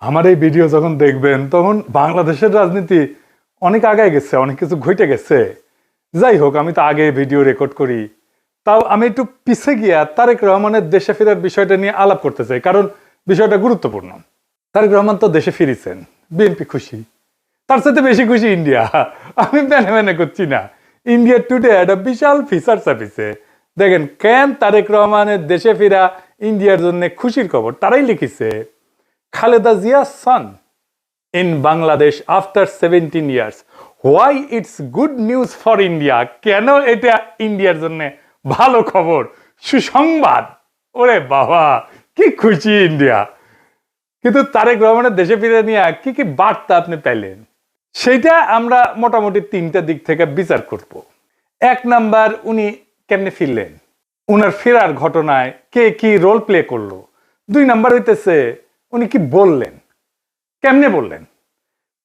আমার এই ভিডিও যখন দেখবেন তখন বাংলাদেশের রাজনীতি অনেক আগায় গেছে, অনেক কিছু ঘটে গেছে। যাই হোক, আমি তো আগে ভিডিও রেকর্ড করি, তাও আমি একটু পিছে গিয়া তারেক রহমানের দেশে ফেরার বিষয়টা নিয়ে আলাপ করতে চাই, কারণ বিষয়টা গুরুত্বপূর্ণ। তারেক রহমান তো দেশে ফিরেছেন, বিএনপি খুশি, তার সাথে বেশি খুশি ইন্ডিয়া। আমি মেনে মেনে করছি না। ইন্ডিয়া টুডে একটা বিশাল ফিচার ছাপিছে, দেখেন কেন তারেক রহমানের দেশে ফেরা ইন্ডিয়ার জন্য খুশির খবর। তারাই লিখেছে, Khaleda জিয়া's son in Bangladesh after 17 years. Why it's good news for India? কেন এটা ইন্ডিয়ার জন্য ভালো খবর, সুসংবাদ। ওরে বাবা, কি খুশি ইন্ডিয়া। কিন্তু তারেক রহমানের দেশে ফিরে নিয়ে কি কি বার্তা আপনি পেলেন, সেটা আমরা মোটামুটি তিনটা দিক থেকে বিচার করব। এক নাম্বার, উনি কেমনে ফিরলেন, উনার ফেরার ঘটনায় কে কি রোল প্লে করলো। দুই নাম্বার হইতেছে উনি কি বললেন, কেমনে বললেন।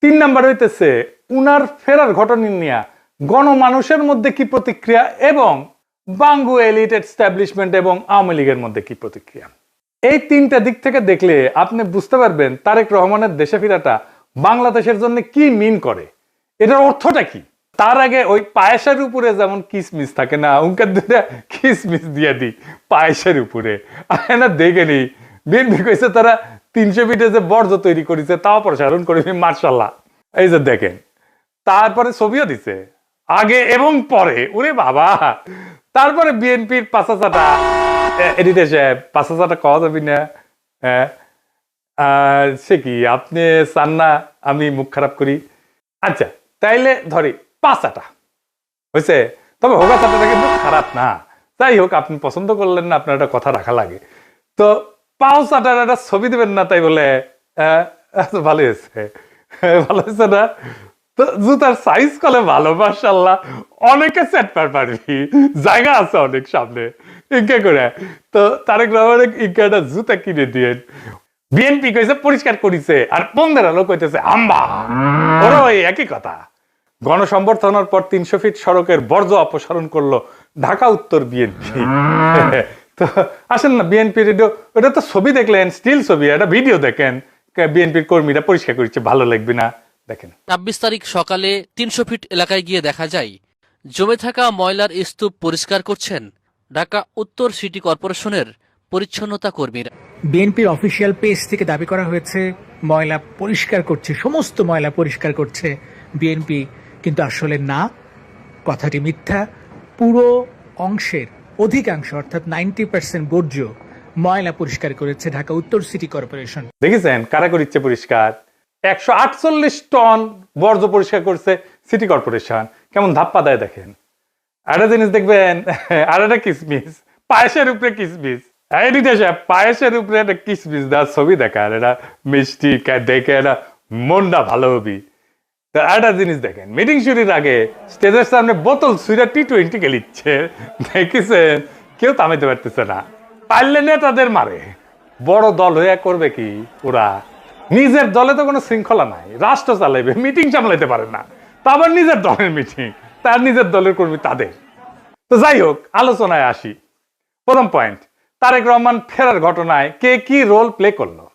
তিন নাম্বার হইতেছে উনার ফেরার ঘটনা নিয়ে গণমানুষের মধ্যে কি প্রতিক্রিয়া, এবং বাঙ্গু এলিট এস্টাবলিশমেন্ট এবং আওয়ামী লীগের মধ্যে কি প্রতিক্রিয়া। এই তিনটা দিক থেকে দেখলে আপনি বুঝতে পারবেন তারেক রহমানের দেশে ফেরাটা বাংলাদেশের জন্য কি মিন করে, এটার অর্থটা কি। তার আগে ওই পায়েসের উপরে যেমন কিসমিস থাকে না, উনকার দুটা কিসমিস দিয়ে দিই পায়েসের উপরে। না দেখেনি বিএনপি কইছে তারা 300 ফিটে যে বর্জ্য তৈরি করেছে তাও প্রসারণ করে, মার্শাল্লাহ। এই যে দেখেন, তারপরে ছবিও দিছে আগে এবং পরে, ওরে বাবা। তারপরে বিএনপির পাঁচাচাটা এডিটর সাহেব, পাঁচাচাটা কওয়া যাবি না, সে কি আপনি চান না আমি মুখ খারাপ করি? আচ্ছা তাইলে ধরি পাঁচাটা হয়েছে, তবে হোগা চাটাটা কিন্তু খারাপ না। যাই হোক, আপনি পছন্দ করলেন না, আপনার একটা কথা রাখা লাগে। তো পাও চাটার একটা ছবি দেবেন না, তাই বলে ভালো হয়েছে, ভালো হয়েছে না? তো জুতার সাইজ কলে ভালো, মাশাআল্লাহ, অনেকে সেট পারবি, জায়গা আছে অনেক সামনে, ইনকে করে। তো তারেক রহমানের ইনকে একটা জুতা কিনে দিয়ে বিএনপি কইছে পরিষ্কার করিছে, আর পন্দের আলো কইতেছে আম্বা। ওরা ওই একই কথা। গণসংবর্ধনার পর 300 ফিট সড়কের বর্জ্য অপসারণ করলো ঢাকা উত্তর বিএনপি। তো আসেন না বিএনপির, ওটা তো ছবি দেখলেন, স্টিল ছবি, একটা ভিডিও দেখেন, বিএনপির কর্মীরা পরিষ্কার করছে, ভালো লাগবে না? দেখেন ২৬ তারিখ সকালে ৩০০ ফিট এলাকায় গিয়ে দেখা যায় জমে থাকা ময়লার স্তূপ পরিষ্কার করছেন ঢাকা উত্তর সিটি কর্পোরেশনের পরিচ্ছন্নতা কর্মীরা। বিএনপির অফিসিয়াল পেজ থেকে দাবি করা হয়েছে ময়লা পরিষ্কার করছে, সমস্ত ময়লা পরিষ্কার করছে বিএনপি, কিন্তু আসলে না, কথাটি মিথ্যা। পুরো অংশের অধিকাংশ অর্থাৎ 90% বর্জ্য ময়লা পরিষ্কার করেছে ঢাকা উত্তর সিটি কর্পোরেশন। দেখেছেন কারা করছে পরিষ্কার? 148 টন বর্জ্য পরিষ্কার করছে সিটি কর্পোরেশন। কেমন ধাপ্পা দেয় দেখেন। একটা জিনিস দেখবেন, আর একটা কিসমিস, পায়েসের উপরে কিসমিস, পায়েসের উপরে একটা কিসমিস দেওয়ার ছবি দেখার, এটা মিষ্টি দেখে এটা মনটা ভালো হবি। একটা জিনিস দেখেন, মিটিং শুরুর আগে স্টেজের সামনে বোতল ছুঁড়া T20 খেলিচ্ছে, দেখেছেন? কেউ থামাইতে পারতেছে না, পারলে নেতাদের মারে। বড় দল হয়ে করবে কি ওরা? নিজের দলে তো কোনো শৃঙ্খলা নাই, রাষ্ট্র চালাইবে, মিটিং সামলাইতে পারে না, তা আবার নিজের দলের মিটিং, তার নিজের দলের কর্মী তাদের। তো যাই হোক, আলোচনায় আসি। প্রথম পয়েন্ট, তারেক রহমান ফেরার ঘটনায় কে কি রোল প্লে করলো।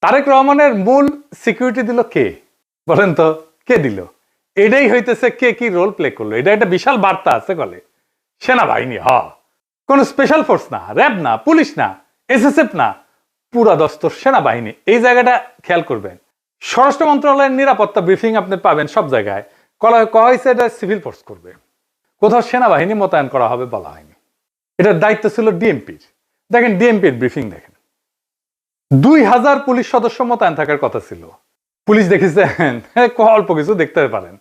তারেক রহমানের মূল সিকিউরিটি দিল কে, বলেন তো? কে দিল? এটাই হইতেছে কে কি রোল প্লে করলো। এটা একটা বিশাল বার্তা আছে বলে। সেনাবাহিনী, কোন স্পেশাল ফোর্স না, র্যাব না, পুলিশ না, এসএসএফ না, পুরা দস্তর সেনাবাহিনী। এই জায়গাটা খেয়াল করবেন। স্বরাষ্ট্র মন্ত্রণালয়ের নিরাপত্তা ব্রিফিং আপনি পাবেন সব জায়গায়, কয়া হয়েছে এটা সিভিল ফোর্স করবে, কোথাও সেনাবাহিনী মোতায়েন করা হবে বলা হয়নি। এটার দায়িত্ব ছিল ডিএমপির। দেখেন ডিএমপির ব্রিফিং দেখেন, 2000 পুলিশ সদস্য মোতায়েন থাকার কথা ছিল। পুলিশ দেখেছেন অল্প কিছু দেখতে পারেন,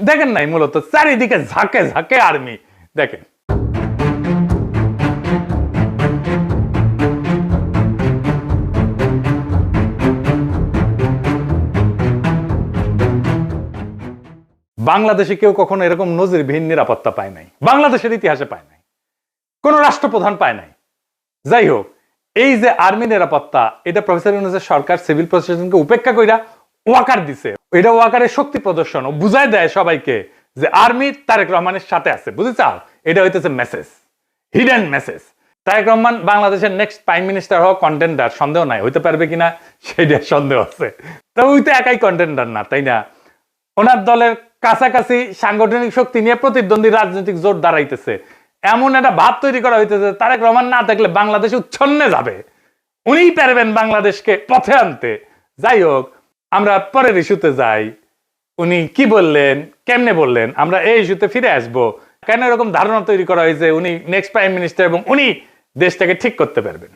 দেখেন নাই, মূলত চারিদিকে ঝাঁকে ঝাঁকে আর্মি। দেখেন বাংলাদেশে কেউ কখনো এরকম নজিরবিহীন নিরাপত্তা পায় নাই, বাংলাদেশের ইতিহাসে পায় নাই, কোন রাষ্ট্রপ্রধান পায় নাই। যাই হোক, এই যে আর্মি নিরাপত্তা, এটা প্রফেসর ইউনূসের সরকার সিভিল প্রশাসনকে উপেক্ষা কইরা ওয়াকার দিছে। এটা ওয়াকারের শক্তি প্রদর্শন, ও বুঝাই দেয় সবাইকে যে আর্মি তারেক রহমানের সাথে আছে, বুঝেছ? এটা হইতেছে message, hidden message. Tarique Rahman বাংলাদেশের নেক্সট প্রাইম মিনিস্টার হওয়া কন্টেন্ডার, সন্দেহ নাই, হইতে পারবে কিনা সেটা সন্দেহ আছে। তো ওই তো একাই কন্টেন্ডার না, তাই না? ওনার দলের কাছাকাছি সাংগঠনিক শক্তি নিয়ে প্রতিদ্বন্দ্বী রাজনৈতিক জোট দাঁড়াইতেছে, এমন একটা ভাব তৈরি করা হইতেছে তারেক রহমান না থাকলে বাংলাদেশ উচ্ছন্নে যাবে, উনিই পারবেন বাংলাদেশকে পথে আনতে। যাই হোক, আমরা পরের ইস্যুতে যাই। উনি কি বললেন, কেমনে বললেন, আমরা এই ইস্যুতে ফিরে আসব। কেন এরকম ধারণা তৈরি করা হয়েছে উনি নেক্সট প্রাইম মিনিস্টার এবং উনি দেশটাকে ঠিক করতে পারবেন?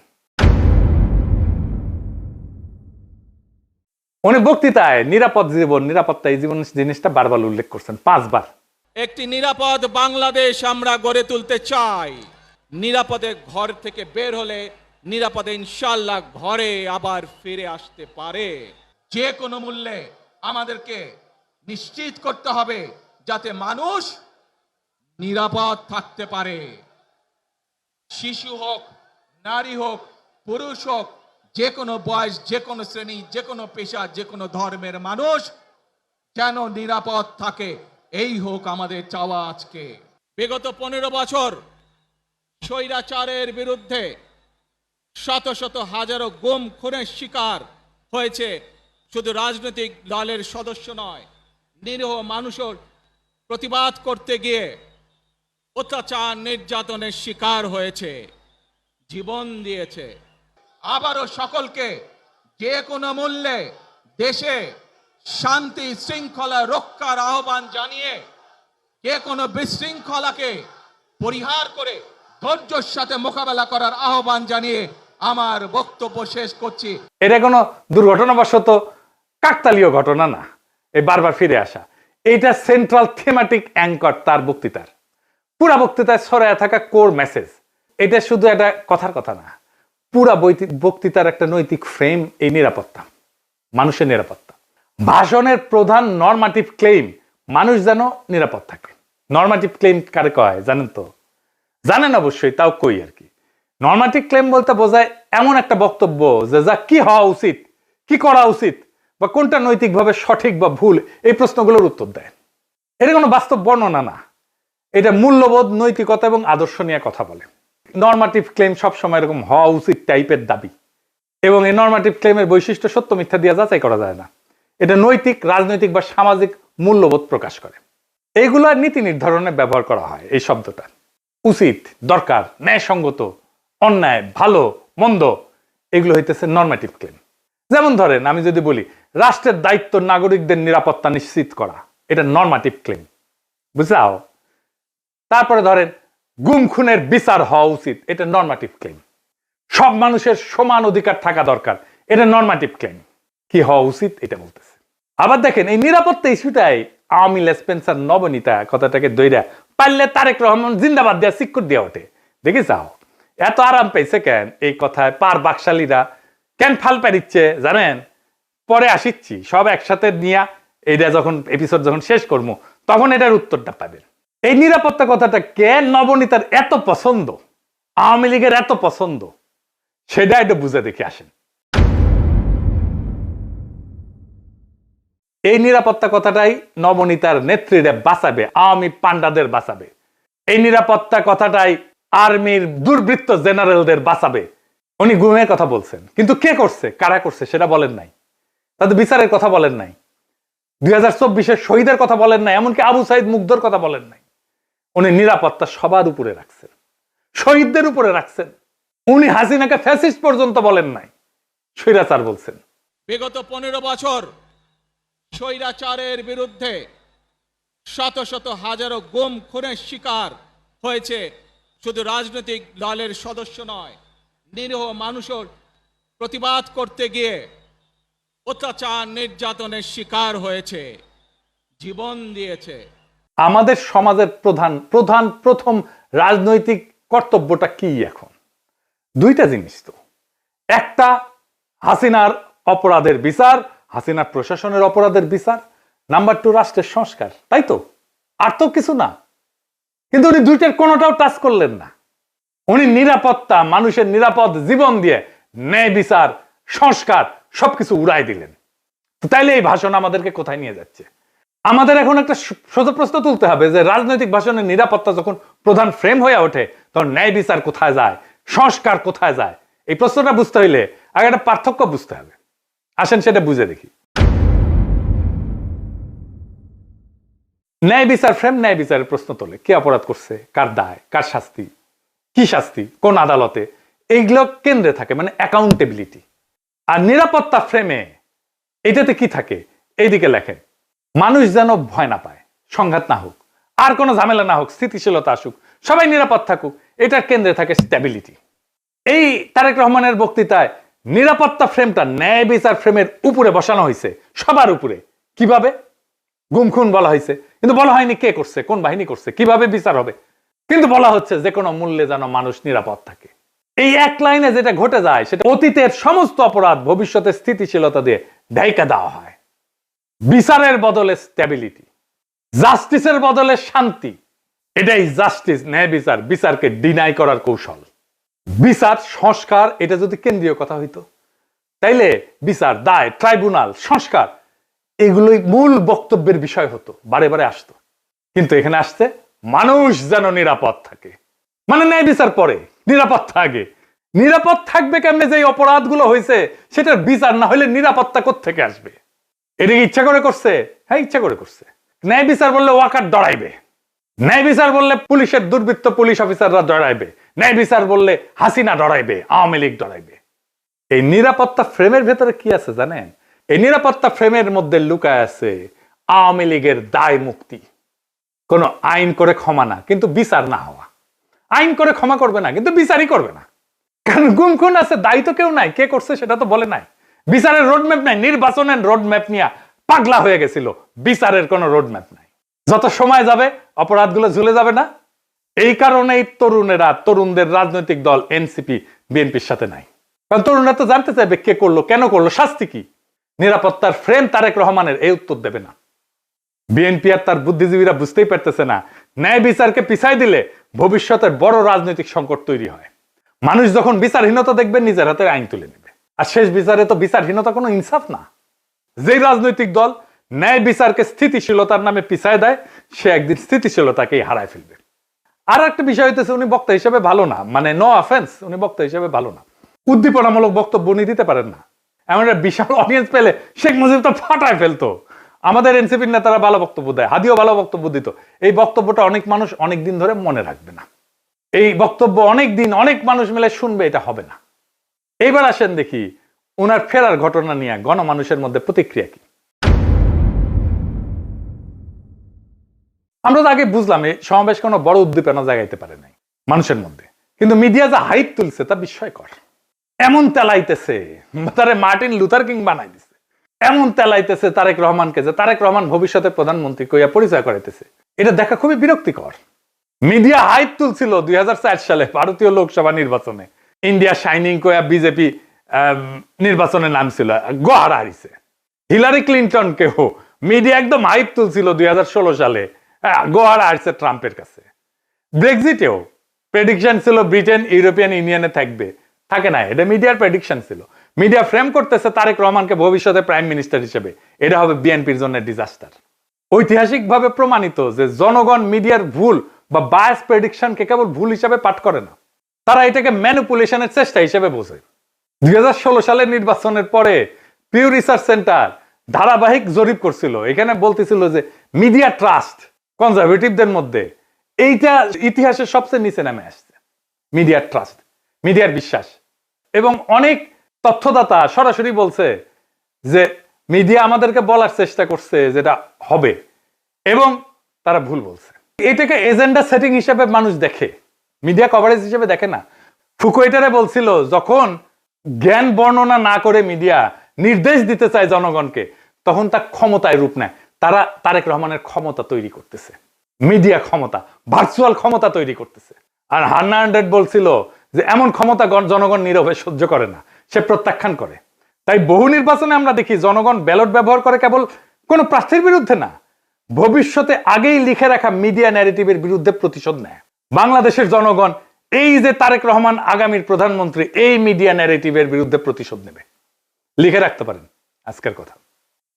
উনি বক্তৃতায় নিরাপদ জীবন, নিরাপত্তা, এই জীবন জিনিসটা বারবার উল্লেখ করছেন, 5 বার। একটি নিরাপদ বাংলাদেশ আমরা গড়ে তুলতে চাই। নিরাপদে ঘর থেকে বের হলে নিরাপদে ইনশাআল্লাহ ঘরে আবার ফিরে আসতে পারে। যে কোনো মূল্যে আমাদেরকে নিশ্চিত করতে হবে যাতে মানুষ নিরাপদ থাকতে পারে। শিশু হোক, নারী হোক, পুরুষ হোক, যে কোনো বয়স, যে কোনো শ্রেণী, যে কোনো পেশা, যে কোনো ধর্মের মানুষ যেন নিরাপদ থাকে, এই হোক আমাদের চাওয়া। আজকে বিগত 15 বছর স্বৈরাচারের বিরুদ্ধে শত শত হাজারো গুম খুনের শিকার হয়েছে শুধু রাজনৈতিক দলের সদস্য নয়, নিরীহ মানুষের প্রতিবাদ করতে গিয়ে অত্যাচার নির্যাতনের শিকার হয়েছে, জীবন দিয়েছে। আবারও সকলকে যে কোনো মূল্যে দেশে শান্তি শৃঙ্খলা রক্ষার আহ্বান জানিয়ে যে কোনো বিশৃঙ্খলাকে পরিহার করে ধৈর্যের সাথে মোকাবেলা করার আহ্বান জানিয়ে আমার বক্তব্য শেষ করছি। এটা কোনো দুর্ঘটনাবশত কাকতালীয় ঘটনা না, এই বারবার ফিরে আসা, এইটা সেন্ট্রাল থিমেটিক অ্যাঙ্কর তার বক্তৃতার। পুরা বক্তৃতায় ছড়ায় থাকা কোর মেসেজ। এটা শুধু একটা কথার কথা না, পুরা বক্তৃতার একটা নৈতিক ফ্রেম এই নিরাপত্তা, মানুষের নিরাপত্তা। ভাষণের প্রধান নরমাটিভ ক্লেম মানুষ যেন নিরাপদ থাকে। নরমাটিভ ক্লেম কারে কয় জানেন তো? জানেন অবশ্যই, তাও কই আর কি। নরমাটিভ ক্লেম বলতে বোঝায় এমন একটা বক্তব্য যে যা কি হওয়া উচিত, কি করা উচিত, বা কোনটা নৈতিকভাবে সঠিক বা ভুল, এই প্রশ্নগুলোর উত্তর দেয়। এটা কোনো বাস্তব বর্ণনা না, এটা মূল্যবোধ, নৈতিকতা এবং আদর্শ নিয়ে কথা বলে। নরমাটিভ ক্লেম সবসময় এরকম হওয়া উচিত টাইপের দাবি, এবং এই নরমাটিভ ক্লেমের বৈশিষ্ট্য সত্য মিথ্যা দিয়ে যাচাই করা যায় না। এটা নৈতিক, রাজনৈতিক বা সামাজিক মূল্যবোধ প্রকাশ করে। এইগুলো নীতি নির্ধারণে ব্যবহার করা হয় এই শব্দটা। উচিত, দরকার, ন্যায়সঙ্গত, অন্যায়, ভালো, মন্দ, এগুলো হইতেছে নরমাটিভ ক্লেম। যেমন ধরেন, আমি যদি বলি রাষ্ট্রের দায়িত্ব নাগরিকদের নিরাপত্তা নিশ্চিত করা, এটা নরমাটিভ ক্লেম, বুঝলাও? তারপরে ধরেন গুম খুনের বিচার হওয়া উচিত, এটা নরমাটিভ ক্লেম। সব মানুষের সমান অধিকার থাকা দরকার, এটা নরমাটিভ ক্লেম। কি হওয়া উচিত এটা বলতেছে। আবার দেখেন, এই নিরাপত্তা ইস্যুটাই আওয়ামী লেসপেন্সার নবনীতা কথাটাকে দইরা পারলে তারেক রহমান জিন্দাবাদ দেওয়া সিক্কুর দেওয়া ওঠে। দেখে যাও এত আরাম পেয়েছে কেন এই কথায়, পার বাকশালীরা কেন ফাল পারিচ্ছে জানেন? পরে আসিচ্ছি, সব একসাথে নিয়ে এইটা যখন এপিসোড যখন শেষ করবো তখন এটার উত্তরটা পাবেন। এই নিরাপত্তা কথাটা কেন নবনীতার এত পছন্দ, আওয়ামী লীগের এত পছন্দ, সেটা একটু বুঝে দেখে আসেন। এই নিরাপত্তা কথাটাই নবনীতার নেত্রীরা বাঁচাবে, আওয়ামী পান্ডাদের বাঁচাবে। এই নিরাপত্তা কথাটাই আর্মির দুর্বৃত্ত জেনারেলদের বাঁচাবে। উনি গুমের কথা বলছেন, কিন্তু কে করছে, কারা করছে সেটা বলেন নাই। তাদের বিচারের কথা বলেন নাই, 2024-এর শহীদের কথা বলেন নাই, এমনকি আবু সাইদ মুগ্ধর কথা বলেন নাই। উনি নিরাপত্তা সবার উপরে রাখছেন, শহীদদের উপরে রাখছেন। উনি হাসিনাকে ফ্যাসিস্ট পর্যন্ত বলেন নাই, স্বৈরাচার বলছেন। বিগত 15 বছর স্বৈরাচারের বিরুদ্ধে শত শত হাজারো গুম খুনের শিকার হয়েছে শুধু রাজনৈতিক দলের সদস্য নয়, নিরীহ মানুষের প্রতিবাদ করতে গিয়ে অত্যাচার নির্যাতনের শিকার হয়েছে, জীবন দিয়েছে। আমাদের সমাজের প্রথম রাজনৈতিক কর্তব্যটা কি এখন? দুইটা জিনিস তো। একটা হাসিনার অপরাধের বিচার, হাসিনার প্রশাসনের অপরাধের বিচার। নাম্বার 2 রাষ্ট্রের সংস্কার, তাই তো? আর তো কিছু না। কিন্তু উনি দুইটার কোনোটাও টাচ করলেন না। উনি নিরাপত্তা, মানুষের নিরাপদ জীবন দিয়ে ন্যায় বিচার, সংস্কার সবকিছু উড়াই দিলেন। তো তাইলে এই ভাষণ আমাদেরকে কোথায় নিয়ে যাচ্ছে? আমাদের এখন একটা সোজা প্রশ্ন তুলতে হবে যে রাজনৈতিক ভাষণের নিরাপত্তা যখন প্রধান ফ্রেম হয়ে ওঠে তখন ন্যায় বিচার কোথায় যায়, সংস্কার কোথায় যায়? এই প্রশ্নটা বুঝতে হইলে আগে একটা পার্থক্য বুঝতে হবে। আসেন সেটা বুঝে দেখি। ন্যায় বিচার ফ্রেম ন্যায় বিচারের প্রশ্ন তোলে, কে অপরাধ করছে, কার দায়, কার শাস্তি, কি শাস্তি, কোন আদালতে, এইগুলো কেন্দ্রে থাকে, মানে অ্যাকাউন্টেবিলিটি। আর নিরাপত্তা ফ্রেমে এটাতে কি থাকে? এইদিকে লেখেন, মানুষ যেন ভয় না পায়, সংঘাত না হোক, আর কোনো ঝামেলা না হোক, স্থিতিশীলতা আসুক, সবাই নিরাপদ থাকুক, এটার কেন্দ্রে থাকে স্ট্যাবিলিটি। এই তারেক রহমানের বক্তৃতায় নিরাপত্তা ফ্রেমটা ন্যায় বিচার ফ্রেমের উপরে বসানো হয়েছে, সবার উপরে। কিভাবে? গুম খুন বলা হয়েছে, কিন্তু বলা হয়নি কে করছে, কোন বাহিনী করছে, কিভাবে বিচার হবে, কিন্তু বলা হচ্ছে যে কোনো মূল্যে যেন মানুষ নিরাপদ থাকে। এই এক লাইনে যেটা ঘটে যায় সেটা অতীতের সমস্ত অপরাধ ভবিষ্যতে স্থিতিশীলতা দিয়ে ঢাইকা দেওয়া হয়। বিচারের বদলে স্ট্যাবিলিটি, জাস্টিসের বদলে শান্তি, এটাই জাস্টিস, ন্যায় বিচার, বিচারকে ডিনাই করার কৌশল। বিচার সংস্কার এটা যদি কেন্দ্রীয় কথা হইতো, তাইলে বিচার, দায়, ট্রাইব্যুনাল, সংস্কার এগুলোই মূল বক্তব্যের বিষয় হতো, বারে বারে আসতো। কিন্তু এখানে আসছে মানুষ যেন নিরাপদ থাকে, মানে ন্যায় বিচার পরে, নিরাপত্তা আগে। নিরাপদ থাকবে কেমনে? যে অপরাধগুলো হয়েছে সেটার বিচার না হলে নিরাপত্তা কোত্থেকে আসবে? এটা ইচ্ছা করে করছে? হ্যাঁ, ইচ্ছা করে করছে। ন্যায় বিচার বললে ওয়াকার ডরাইবে, ন্যায় বিচার বললে পুলিশের দুর্বৃত্ত পুলিশ অফিসাররা ডরাইবে, ন্যায় বিচার বললে হাসিনা ডরাইবে, আওয়ামী লীগ ডরাইবে। এই নিরাপত্তা ফ্রেমের ভেতরে কি আছে জানেন? এই নিরাপত্তা ফ্রেমের মধ্যে লুকায় আছে আওয়ামী লীগের দায় মুক্তি। কোন আইন করে ক্ষমা না, কিন্তু বিচার না হওয়া। আইন করে ক্ষমা করবে না, কিন্তু বিচারই করবে না। কারণ গুম খুন আছে, দায়ী তো কেউ নাই, কে করছে সেটা তো বলে নাই। বিচারের রোডম্যাপ নাই, নির্বাচনের রোডম্যাপ নিয়ে পাগলা হয়ে গেছিল, বিচারের কোনো রোডম্যাপ নাই। যত সময় যাবে অপরাধগুলো ঝুলে যাবে না? এই কারণেই তরুণেরা, তরুণদের রাজনৈতিক দল এনসিপি বিএনপির সাথে নাই। কারণ তরুণরা তো জানতে চাইবে কে করলো, কেন করলো, শাস্তি কি। নিরাপত্তার ফ্রেম তারেক রহমানের এই উত্তর দেবে না। বিএনপি আর তার বুদ্ধিজীবীরা বুঝতেই পারতেছে না, ন্যায় বিচারকে পিছাই দিলে ভবিষ্যতের বড় রাজনৈতিক সংকট তৈরি হয়। মানুষ যখন বিচারহীনতা দেখবে নিজের হাতে আইন তুলে নেবে। আর শেষ বিচারে তো বিচারহীনতা কোনো ইনসাফ না। যে রাজনৈতিক দল ন্যায় বিচারকে স্থিতিশীলতার নামে পিছায় দেয়, সে একদিন স্থিতিশীলতাকেই হারায় ফেলবে। আর একটা বিষয় হইতেছে, উনি বক্তা হিসেবে ভালো না, মানে নো অফেন্স, উনি বক্তা হিসেবে ভালো না। উদ্দীপনামূলক বক্তব্য উনি দিতে পারেন না। এমন একটা বিশাল অডিয়েন্স পেলে শেখ মুজিব তো ফাটায় ফেলতো। আমাদের এনসিপির নেতারা ভালো বক্তব্য দেয়, হাদিও ভালো বক্তব্য দিত। এই বক্তব্যটা অনেক মানুষ অনেক দিন ধরে মনে রাখবে না। এই বক্তব্য অনেক দিন অনেক মানুষ মিলে শুনবে, এটা হবে না। এইবার আসেন দেখি ওনার ফেরার ঘটনা নিয়ে গণমানুষের মধ্যে প্রতিক্রিয়া কি। আমরা তো আগে বুঝলাম এই সমাবেশ কোনো বড় উদ্দীপনা জাগাইতে পারে নাই মানুষের মধ্যে, কিন্তু মিডিয়া যা হাইপ তুলছে তা বিস্ময়কর। এমন তেলাইতেছে, তারে মার্টিন লুথার কিং বানাই দিছে। এমন তেলাইতেছে তারেক রহমানকে যে তারেক রহমান ভবিষ্যতে প্রধানমন্ত্রী কইয়া পরিচয় করাইতেছে। এটা দেখা খুবই বিরক্তিকর। মিডিয়া হাইপ তুলছিল 2004 সালে ভারতীয় লোকসভা নির্বাচনে, ইন্ডিয়া শাইনিং কইয়া বিজেপি নির্বাচনে নামছিল, গোহারা হারিছে। হিলারি ক্লিন্টনকেও মিডিয়া একদম হাইপ তুলছিল 2016 সালে, গোহারা হারিছে ট্রাম্পের কাছে। ব্রেক্সিটেও প্রেডিকশন ছিল ব্রিটেন ইউরোপিয়ান ইউনিয়নে থাকবে, থাকে না। এটা মিডিয়ার প্রেডিকশন ছিল। মিডিয়া ফ্রেম করতেছে তারেক রহমানকে ভবিষ্যতে প্রাইম মিনিস্টার হিসেবে, এটা হবে বিএনপির জন্য ডিজাস্টার। ঐতিহাসিকভাবে প্রমাণিত যে জনগণ মিডিয়ার ভুল বা বায়াস প্রেডিকশনকে কেবল ভুল হিসাবে পাঠ করে না, তারা এটাকে ম্যানিপুলেশনের চেষ্টা হিসেবে বোঝে। 2016 সালের নির্বাচনের পরে পিউ রিসার্চ সেন্টার ধারাবাহিক জরিপ করছিল, এখানে বলতেছিল যে মিডিয়া ট্রাস্ট কনজারভেটিভদের মধ্যে এইটা ইতিহাসের সবচেয়ে নিচে নামে আসছে। মিডিয়ার ট্রাস্ট, মিডিয়ার বিশ্বাস। এবং অনেক তথ্যদাতা সরাসরি বলছে যে মিডিয়া আমাদেরকে বলার চেষ্টা করছে যেটা হবে, এবং তারা ভুল বলছে। এটাকে এজেন্ডা সেটিং হিসেবে মানুষ দেখে, মিডিয়া কভারেজ হিসেবে দেখে না। ফুকুয়েটারে বলছিল যখন জ্ঞান বর্ণনা না করে মিডিয়া নির্দেশ দিতে চায় জনগণকে, তখন তা ক্ষমতায় রূপ নেয়। তারা তারেক রহমানের ক্ষমতা তৈরি করতেছে, মিডিয়া ক্ষমতা, ভার্চুয়াল ক্ষমতা তৈরি করতেছে। আর হান্না আন্ড্রেড বলছিল যে এমন ক্ষমতা জনগণ নীরবে সহ্য করে না, সে প্রত্যাখ্যান করে। তাই বহু নির্বাচনে আমরা দেখি জনগণ ব্যালট ব্যবহার করে কেবল কোন প্রার্থীর বিরুদ্ধে না, ভবিষ্যতে আগেই লিখে রাখা মিডিয়া ন্যারেটিভের বিরুদ্ধে প্রতিশোধ নেয়। বাংলাদেশের জনগণ এই যে তারেক রহমান আগামীর প্রধানমন্ত্রী, এই মিডিয়া ন্যারেটিভের বিরুদ্ধে প্রতিশোধ নেবে, লিখে রাখতে পারেন আজকের কথা।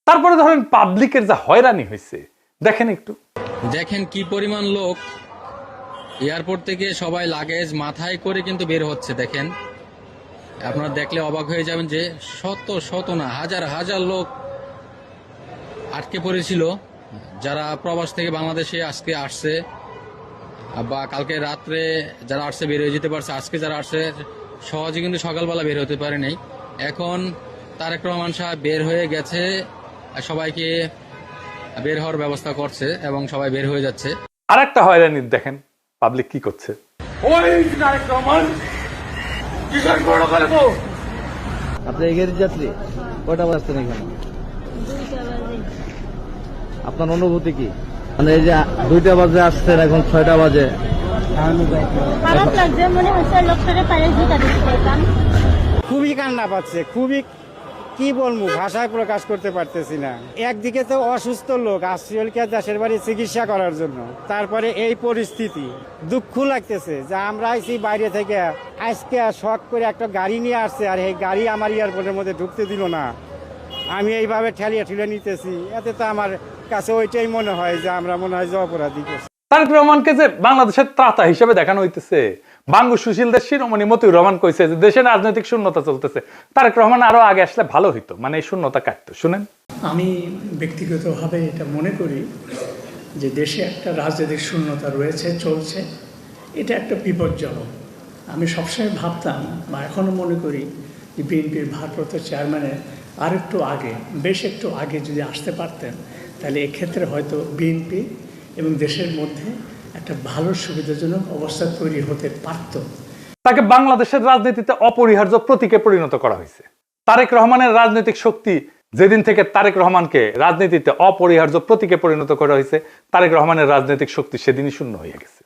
তারপরে ধরেন পাবলিকের যা হয়রানি হয়েছে দেখেন একটু। দেখেন কি পরিমাণ লোক এয়ারপোর্ট থেকে সবাই লাগেজ মাথায় করে কিন্তু বের হচ্ছে। দেখেন, আপনারা দেখলে অবাক হয়ে যাবেন যে শত শত না হাজার হাজার লোক আটকে পড়েছিল, যারা প্রবাস থেকে বাংলাদেশে আজকে আসছে বা কালকে রাত্রে যারা আসছে বের হয়ে যেতে পারছে, আজকে যারা আসছে সহজে কিন্তু সকালবেলা বের হতে পারে নাই। এখন তারেক রহমান সাহেব বের হয়ে গেছে, সবাইকে বের হওয়ার ব্যবস্থা করছে এবং সবাই বের হয়ে যাচ্ছে। আর একটা হয়রানি দেখেন পাবলিক কি করছে। আপনি এগের যাত্রী কয়টা বাজছেন এখানে? আপনার অনুভূতি কি? মানে এই যে 2টা বাজে আসছেন, এখন 6টা বাজে। খারাপ লাগছে, মনে হচ্ছে লোকটাকে পায়ে ঝুঁকা দিতে পারতাম। খুবই কান্না পাচ্ছে, খুবই কি বলবো, ভাষায় প্রকাশ করতে পারতেছি না। একদিকে তো অসুস্থ লোক আসছিলকে দেশের বাড়ি চিকিৎসা করার জন্য, তারপরে এই পরিস্থিতি, দুঃখ লাগতেছে যে আমরা আইছি বাইরে থেকে, আজকে শখ করে একটা গাড়ি নিয়ে আসছে আর এই গাড়ি আমার এয়ারপোর্টের মধ্যে ঢুকতে দিল না। আমি এইভাবে ঠেলিয়ে ঠেলে নিতেছি, এতে তো আমার কাছে ওইটাই মনে হয় যে আমরা মনে হয় যে অপরাধী করছি। তারেক রহমানকে যে বাংলাদেশের ত্রাতা হিসেবে দেখানো হইতেছে, বাঙ্গু সুশীলদের শিরোমণি মতিউর রহমান কইছে যে দেশে রাজনৈতিক শূন্যতা চলতেছে, তারেক রহমান আরো আগে আসলে ভালো হইতো, মানে এই শূন্যতা কাটতো। শুনেন, আমি ব্যক্তিগতভাবে এটা মনে করি যে দেশে একটা রাজনৈতিক শূন্যতা রয়েছে, চলছে, এটা একটা বিপজ্জনক। আমি সবসময় ভাবতাম বা এখনও মনে করি যে বিএনপির ভারপ্রাপ্ত চেয়ারম্যানের আর একটু আগে, বেশ একটু আগে যদি আসতে পারতেন, তাহলে এক্ষেত্রে হয়তো বিএনপি এবং দেশের মধ্যে একটা ভালো সুবিধাজনক অবস্থা তৈরি হতে পারত। তাকে বাংলাদেশের রাজনীতিতে অপরিহার্য প্রতীকে পরিণত করা হয়েছে। তারেক রহমানের রাজনৈতিক শক্তি যেদিন থেকে তারেক রহমানকে রাজনীতিতে অপরিহার্য প্রতীকে পরিণত করা হয়েছে, তারেক রহমানের রাজনৈতিক শক্তি সেদিনই শূন্য হয়ে গেছে।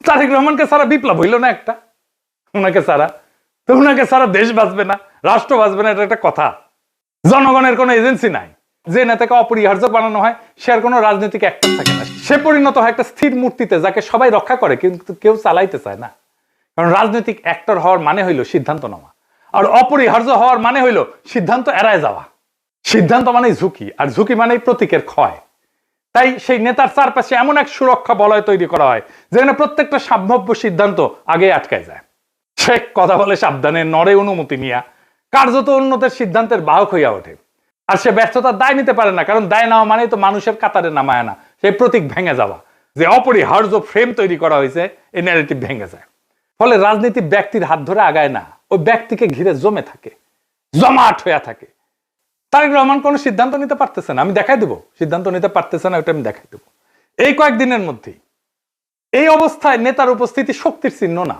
তারেক রহমানকে ছাড়া বিপ্লব হইল না একটা, ওনাকে ছাড়া তো ওনাকে ছাড়া দেশ বাঁচবে না, রাষ্ট্র বাঁচবে না, এটা একটা কথা। জনগণের কোনো এজেন্সি নাই, যে নেতাকে অপরিহার্য বানানো হয় সে আর কোনো রাজনৈতিক অ্যাক্টর থাকে না, সে পরিণত হয় একটা স্থির মূর্তিতে যাকে সবাই রক্ষা করে কিন্তু কেউ চালাইতে চায় না। কারণ রাজনৈতিক অ্যাক্টর হওয়ার মানে হইল সিদ্ধান্ত নেওয়া, আর অপরিহার্য হওয়ার মানে হইল সিদ্ধান্ত এড়ায় যাওয়া। সিদ্ধান্ত মানেই ঝুঁকি, আর ঝুঁকি মানেই প্রতীকের ক্ষয়। তাই সেই নেতার চারপাশে এমন এক সুরক্ষা বলয় তৈরি করা হয় যেখানে প্রত্যেকটা সম্ভাব্য সিদ্ধান্ত আগে আটকায় যায়। সে কথা বলে সাবধানে, নড়ে অনুমতি নিয়া, কার্যত উন্নতের সিদ্ধান্তের বাহক হইয়া ওঠে। আর সে ব্যর্থতার দায় নিতে পারে না, কারণ দায় নেওয়া মানেই তো মানুষের কাতারে নামায় না, সেই প্রতীক ভেঙে যাওয়া, যে অপরিহার্য ফ্রেম তৈরি করা হয়েছে, এই ন্যারেটিভ ভেঙে যায়। ফলে রাজনীতি ব্যক্তির হাত ধরে আগায় না, ওই ব্যক্তিকে ঘিরে জমে থাকে, জমাট হইয়া থাকে। তারেক রহমান কোনো সিদ্ধান্ত নিতে পারতেছে না, আমি দেখাই দেবো সিদ্ধান্ত নিতে পারতেছে না, ওটা আমি দেখাই দেবো এই কয়েকদিনের মধ্যেই। এই অবস্থায় নেতার উপস্থিতি শক্তির চিহ্ন না,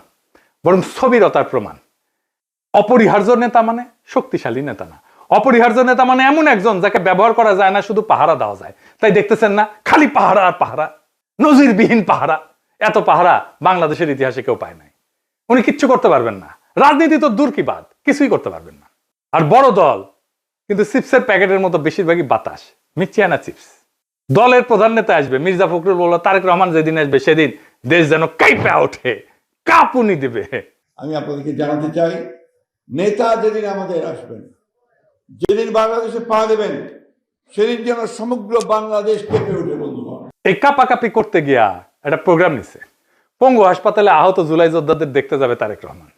বরং স্থবিরতার প্রমাণ। অপরিহার্য নেতা মানে শক্তিশালী নেতা না, অপরিহার্য নেতা মানে এমন একজন যাকে ব্যবহার করা যায় না, শুধু পাহারা দেওয়া যায়। তাই দেখতেছেন না, খালি পাহারা আর পাহারা, নজিরবিহীন পাহারা। এত পাহারা বাংলাদেশের ইতিহাসে কেউ পায় নাই। উনি কিচ্ছু করতে পারবেন না, রাজনীতি তো দূর কি বাদ, কিছুই করতে পারবেন না। আর বড় দল কিন্তু চিপসের প্যাকেটের মতো বেশিরভাগই বাতাস, মিচিয়ানা চিপস। দলের প্রধান নেতা আসবে, মির্জা ফখরুল বলল তারেক রহমান যেদিন আসবে সেদিন দেশ যেন কাঁপে ওঠে, কাঁপুনি দেবে। আমি আপনাদেরকে জানাতে চাই, নেতা যেদিন আমাদের আসবেন, যেদিন বাংলাদেশে পা দেবেন, সেদিন যেন সমগ্র বাংলাদেশ কেঁপে ওঠে। বন্ধুগণ, এই কাপাকাপি করতে গিয়া একটা প্রোগ্রাম নিছে, পঙ্গু হাসপাতালে আহত জুলাই যোদ্ধাদের দেখতে যাবে তারেক রহমান।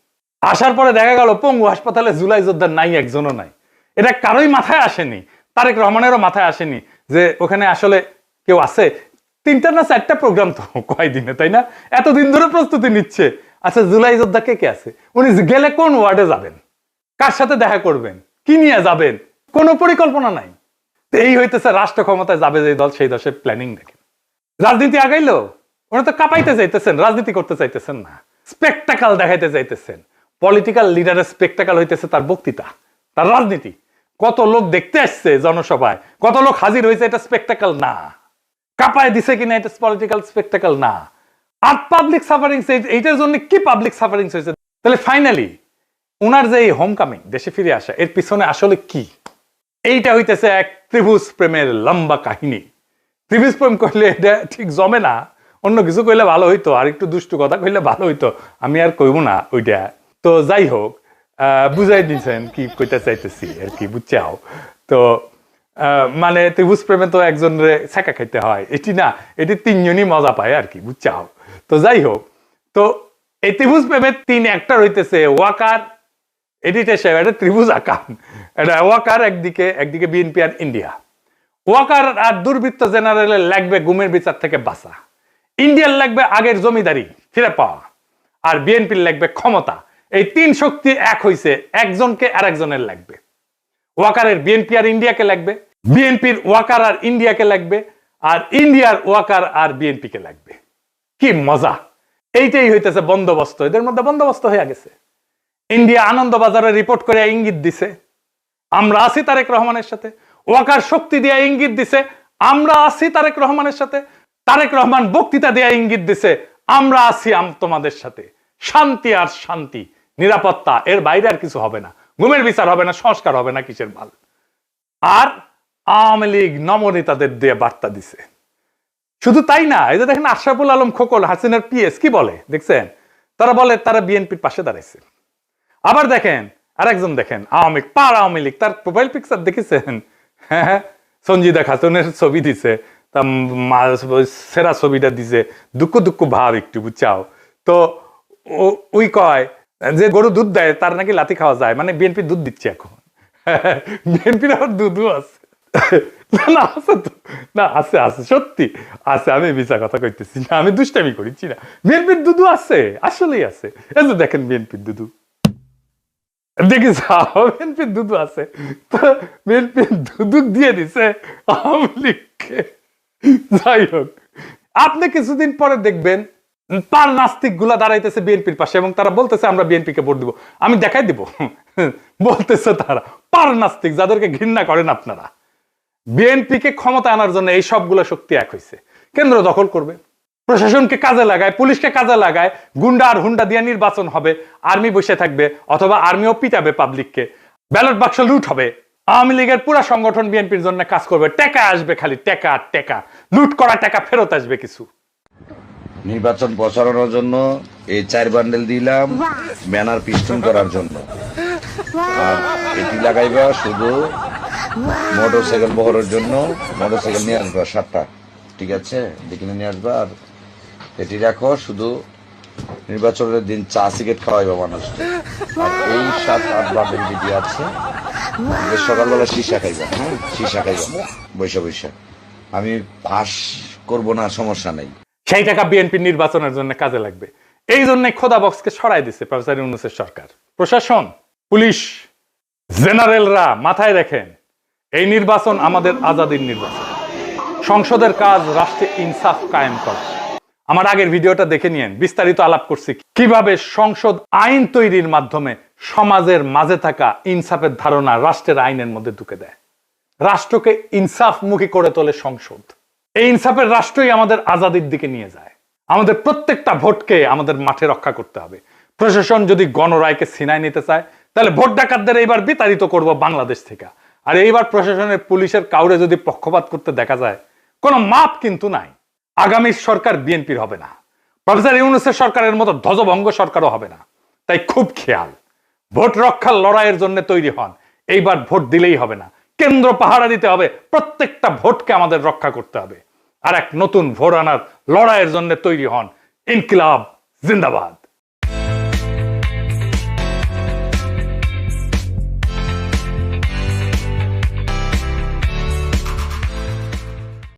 আসার পরে দেখা গেল পঙ্গু হাসপাতালে জুলাই যোদ্ধা নাই, একজনও নাই। এটা কারোই মাথায় আসেনি, তারেক রহমানেরও মাথায় আসেনি যে ওখানে আসলে কেউ আছে। 3টা না 4টা প্রোগ্রাম তো কয়দিনে, তাই না? এতদিন ধরে প্রস্তুতি নিচ্ছে। আচ্ছা, জুলাই যোদ্ধা কে কে আছে? উনি গেলে কোন ওয়ার্ডে যাবেন, কার সাথে দেখা করবেন, কি নিয়ে যাবেন, কোনো পরিকল্পনা নাই। এই হইতেছে রাষ্ট্র ক্ষমতায় যাবে যে দল, সেই দশের প্ল্যানিং দেখেন। রাজনীতি আগাইলো, ওরা তো কাঁপাইতে চাইতেছেন, রাজনীতি করতে চাইতেছেন না, স্পেকটাকাল দেখাইতে চাইতেছেন। পলিটিক্যাল লিডারের স্পেকটাকাল হইতেছে তার বক্তৃতা, তার রাজনীতি। কত লোক দেখতে আসছে জনসভায়, কত লোক হাজির হয়েছে, এটা স্পেকটাকাল না। কাঁপায় দিছে কিনা, এটা পলিটিক্যাল স্পেকটাকাল না। আর পাবলিক সাফারিংস, এইটার জন্য কি পাবলিক সাফারিংস হয়েছে? তাহলে ফাইনালি ওনার যে এই হোম কামিং, দেশে ফিরে আসা, এর পিছনে আসলে কি? এইটা হইতেছে এক ত্রিভুজ প্রেমের লম্বা কাহিনী। ত্রিভুজ প্রেম করলে এটা ঠিক জমে না, অন্য কিছু কইলে ভালো হইতো, আর একটু দুষ্টু কথা কইলে ভালো হইতো, আমি আর কইব না ওইটা। তো যাই হোক, বুঝাই দিয়েছেন কি কইতে চাইতেছি আর কি, বুঝছাও তো। মানে ত্রিভুজ প্রেমে তো একজনের ছেঁকা খাইতে হয়, এটি না, এটি 3জনই মজা পায় আর কি, বুঝছাও। তো যাই হোক, তো এই ত্রিভুজ প্রেমের 3 অ্যাক্টর হইতেছে ওয়াকার, এডিটর সাহেব, এটা ত্রিভুজ আকার, এটা ওয়াকার একদিকে বিএনপি আর ইন্ডিয়া। ওয়াকার আর দুর্বৃত্ত জেনারেলের লাগবে গুমের বিচার থেকে বাঁচা, ইন্ডিয়ার লাগবে আগের জমিদারি ফিরে পাওয়া, আর বিএনপির লাগবে ক্ষমতা। এই 3 শক্তি এক হইছে, একজনকে আর একজনের লাগবে। ওয়াকারের বিএনপি আর ইন্ডিয়াকে লাগবে, বিএনপির ওয়াকার আর ইন্ডিয়াকে লাগবে, আর ইন্ডিয়ার ওয়াকার আর বিএনপিকে লাগবে। কি মজা! এইটাই হইতেছে বন্দোবস্ত, এদের মধ্যে বন্দোবস্ত হয়ে গেছে। ইন্ডিয়া আনন্দবাজারে রিপোর্ট করে ইঙ্গিত দিছে আমরা আছি তারেক রহমানের সাথে, ওয়াকার শক্তি দিয়ে ইঙ্গিত দিছে আমরা আছি তারেক রহমানের সাথে, তারেক রহমান বক্তৃতা দিয়ে ইঙ্গিত দিছে আমরা আছি তোমাদের সাথে। শান্তি আর শান্তি, নিরাপত্তা, এর বাইরে আর কিছু হবে না। গুমের বিচার হবে না, সংস্কার হবে না, কিসের মাল। আর আওয়ামী লীগ নমনেতাদের দিয়ে বার্তা দিছে। শুধু তাই না, এই যে দেখেন আশরাফুল আলম খোকন, হাসিনার পিএস, কি বলে দেখছেন? তারা বলে তারা বিএনপির পাশে দাঁড়াইছে। আবার দেখেন আরেকজন, দেখেন আওয়ামী লীগ, তার প্রোফাইল পিকচার দেখেছেন? হ্যাঁ, সঞ্জিদা খাতুনের ছবি দিছে, সেরা ছবিটা দিছে, দুঃখ ভাব একটু, বুঝছাও তো। ওই কয় যে গরু দুধ দেয় তার নাকি লাথি খাওয়া যায়, মানে বিএনপি দুধ দিচ্ছে এখন। বিএনপির আবার দুধও আছে। না আছে তো, না আছে আছে, সত্যি আছে, আমি মিছা কথা কইতেছি না, আমি দুষ্টামি করিছি না। বিএনপির দুধু আছে, আসলেই আছে। এই যে দেখেন বিএনপির দুধু, দেখিস বিএনপির দুধু আছে। তো বিএনপির দুধু দিয়ে দিছে আওয়ামী লীগকে। যাই হোক, আপনি কিছুদিন পরে দেখবেন পার নাস্তিক গুলা দাঁড়াইতেছে বিএনপির পাশে এবং তারা বলতেছে আমরা বিএনপিকে ভোট দিব। আমি দেখাই দিব, বলতেছে তারা পার নাস্তিক, যাদেরকে ঘৃণা করেন আপনারা। বিএনপিকে ক্ষমতা আনার জন্য এই সবগুলো শক্তি এক হয়েছে। কেন্দ্র দখল করবে, প্রশাসনকে কাজে লাগায়, পুলিশকে কাজে লাগায়, গুন্ডা আর হুন্ডা দিয়ে নির্বাচন হবে, আর্মি বসে থাকবে, অথবা আর্মিও পিটাবে পাবলিককে, ব্যালট বাক্স লুট হবে। আওয়ামী লীগের পুরো সংগঠন বিএনপির জন্য কাজ করবে, টাকা আসবে, খালি টাকা আর টাকা, লুট করা টাকা ফেরত আসবে কিছু। নির্বাচন প্রচারণার জন্য এই 4 বান্ডেল দিলাম ব্যানার পিস্টন করার জন্য, আর এটি লাগাইবা শুধু মোটরসাইকেল বহরের জন্য। মোটরসাইকেল নিয়ে আসবা 7টা, ঠিক আছে, দেখে নিয়ে আসবা। আর এটি রাখো শুধু নির্বাচনের দিন চা সিগারেট খাওয়াইবা মানুষকে। আর এই 7-8 বান্ডেল যেটি আছে, সকালবেলা সীসা খাইবা, হ্যাঁ সীসা খাইবা বৈশা। আমি পাস করবো না, সমস্যা নেই। সেই টাকা বিএনপি নির্বাচনের জন্য কাজে লাগবে। এই জন্য খোদা বক্সকে সরাই দিছে প্রফেসর ইউনূসের সরকার। প্রশাসন, পুলিশ, জেনারেলরা মাথায় রাখেন, এই নির্বাচন আমাদের আজাদির নির্বাচন। সংসদের কাজ রাষ্ট্রে ইনসাফ কায়েম করা। আমার আগের ভিডিওটা দেখে নিয়েন, বিস্তারিত আলাপ করছি কিভাবে সংসদ আইন তৈরির মাধ্যমে সমাজের মাঝে থাকা ইনসাফের ধারণা রাষ্ট্রের আইনের মধ্যে ঢুকে দেয়। রাষ্ট্রকে ইনসাফমুখী করে তোলে সংসদ। এই ইনসাফের রাষ্ট্রই আমাদের আজাদির দিকে নিয়ে যায়। আমাদের প্রত্যেকটা ভোটকে আমাদের মাঠে রক্ষা করতে হবে। প্রশাসন যদি গণরায়কে ছিনায় নিতে চায়, তাহলে ভোট ডাকাতদের এইবার বিতাড়িত করব বাংলাদেশ থেকে। আর এইবার প্রশাসনের, পুলিশের কাউরে যদি পক্ষপাত করতে দেখা যায়, কোনো মাপ কিন্তু নাই। আগামী সরকার বিএনপির হবে না, প্রফেসর ইউনূসের সরকারের মতো ধ্বজভঙ্গ সরকারও হবে না। তাই খুব খেয়াল, ভোট রক্ষার লড়াইয়ের জন্য তৈরি হন। এইবার ভোট দিলেই হবে না, কেন্দ্র পাহারা দিতে হবে, প্রত্যেকটা ভোটকে আমাদের রক্ষা করতে হবে। আর এক নতুন ভোট আনার লড়াইয়ের জন্য তৈরি হন। ইনকিলাব জিন্দাবাদ।